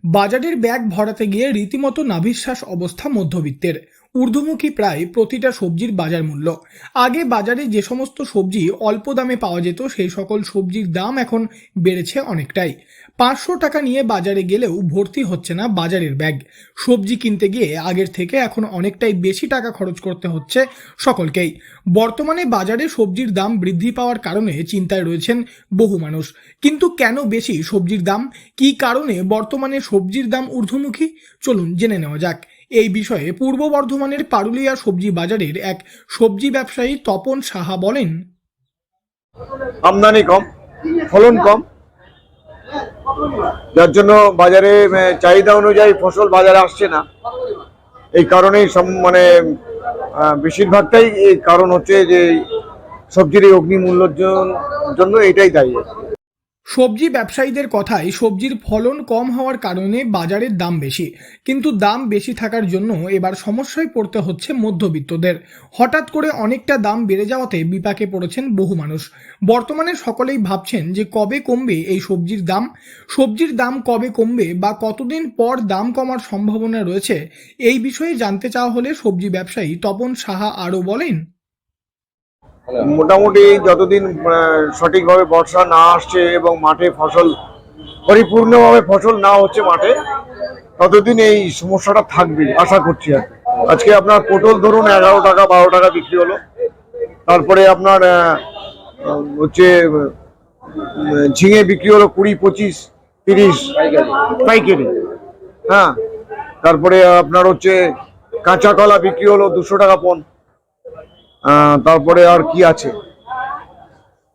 বাজারের ব্যাগ ভরাতে গিয়ে রীতিমতো নাভিশ্বাস অবস্থা মধ্যবিত্তের। ঊর্ধ্বমুখী প্রায় প্রতিটা সবজির বাজার মূল্য। আগে বাজারে যে সমস্ত সবজি অল্প দামে পাওয়া যেত সেই সকল সবজির দাম এখন বেড়েছে অনেকটাই। 500 টাকা নিয়ে বাজারে গেলেও ভর্তি হচ্ছে না বাজারের ব্যাগ। সবজি কিনতে গিয়ে আগের থেকে এখন অনেকটাই বেশি টাকা খরচ করতে হচ্ছে সকলকেই। বর্তমানে বাজারে সবজির দাম বৃদ্ধি পাওয়ার কারণে চিন্তায় রয়েছেন বহু মানুষ। কিন্তু কেন বেশি সবজির দাম, কী কারণে বর্তমানে সবজির দাম ঊর্ধ্বমুখী, চলুন জেনে নেওয়া যাক। এই বিষয়ে পূর্ব বর্ধমানের পারুলিয়া সবজি বাজারের এক সবজি ব্যবসায়ী তপন সাহা বলেন, আমদানি কম, ফলন কম, যার জন্য বাজারে চাহিদা অনুযায়ী ফসল বাজারে আসছে না। এই কারণেই বেশিরভাগটাই এই কারণ হচ্ছে যে সবজির এই অগ্নিমূল্যের জন্য এটাই দায়ী। সবজি ব্যবসায়ীদের কথায় সবজির ফলন কম হওয়ার কারণে বাজারের দাম বেশি, কিন্তু দাম বেশি থাকার জন্য এবার সমস্যায় পড়তে হচ্ছে মধ্যবিত্তদের। হঠাৎ করে অনেকটা দাম বেড়ে যাওয়াতে বিপাকে পড়েছেন বহু মানুষ। বর্তমানে সকলেই ভাবছেন যে কবে কমবে এই সবজির দাম কবে কমবে বা কতদিন পর দাম কমার সম্ভাবনা রয়েছে। এই বিষয়ে জানতে চাওয়া হলে সবজি ব্যবসায়ী তপন সাহা আরও বলেন, মোটামুটি যতদিন সঠিকভাবে বর্ষা না আসছে এবং মাঠে ফসল পরিপূর্ণভাবে ফসল না হচ্ছে মাঠে, ততদিন এই সমস্যাটা থাকবে আশা করছি। আর আজকে আপনার পটল ধরুন 11 টাকা 12 টাকা বিক্রি হলো। তারপরে আপনার হচ্ছে ঝিঙে বিক্রি হলো 20, 25, 30 পাইকারি। হ্যাঁ, তারপরে আপনার হচ্ছে কাঁচা কলা বিক্রি হলো 200 টাকা পণ। তারপরে আর কি আছে,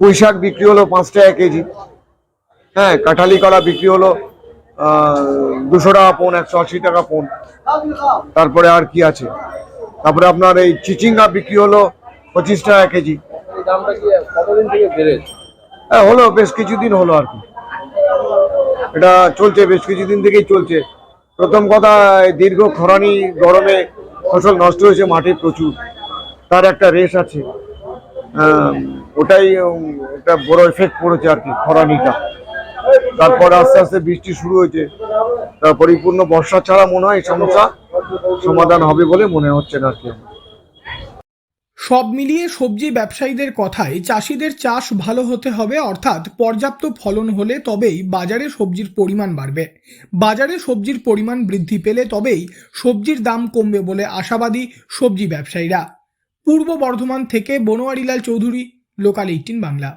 পুঁই শাক বিক্রি হলো 5 টাকা কেজি। হ্যাঁ, কাঁঠালি কলা বিক্রি হলো 200 টাকা পণ, 180 টাকা পণ। তারপরে আর কি আছে, তারপরে আপনার এই চিচিঙ্গা বিক্রি হলো 25 টাকা কেজি। হ্যাঁ, হলো বেশ কিছুদিন হলো আর কি, এটা চলছে, বেশ কিছুদিন থেকেই চলছে। প্রথম কথা, দীর্ঘ খরানি গরমে ফসল নষ্ট হয়েছে মাঠে প্রচুর, তার একটা রেশ আছে। ওটাই একটা বড় এফেক্ট পড়েছে আর কি, খরানিটা। তারপর আস্তে আস্তে বৃষ্টি শুরু হয়েছে, পরিপূর্ণ বর্ষা ছাড়া মনে হয় এই সমস্যা সমাধান হবে বলে মনে হচ্ছে না আর কি। সব মিলিয়ে সবজি ব্যবসায়ীদের কথায় চাষিদের চাষ ভালো হতে হবে, অর্থাৎ পর্যাপ্ত ফলন হলে তবেই বাজারে সবজির পরিমাণ বাড়বে। বাজারে সবজির পরিমাণ বৃদ্ধি পেলে তবেই সবজির দাম কমবে বলে আশাবাদী সবজি ব্যবসায়ীরা। পূর্ব বর্ধমান থেকে বনোয়ারিলাল চৌধুরী, লোকাল 18 বাংলা।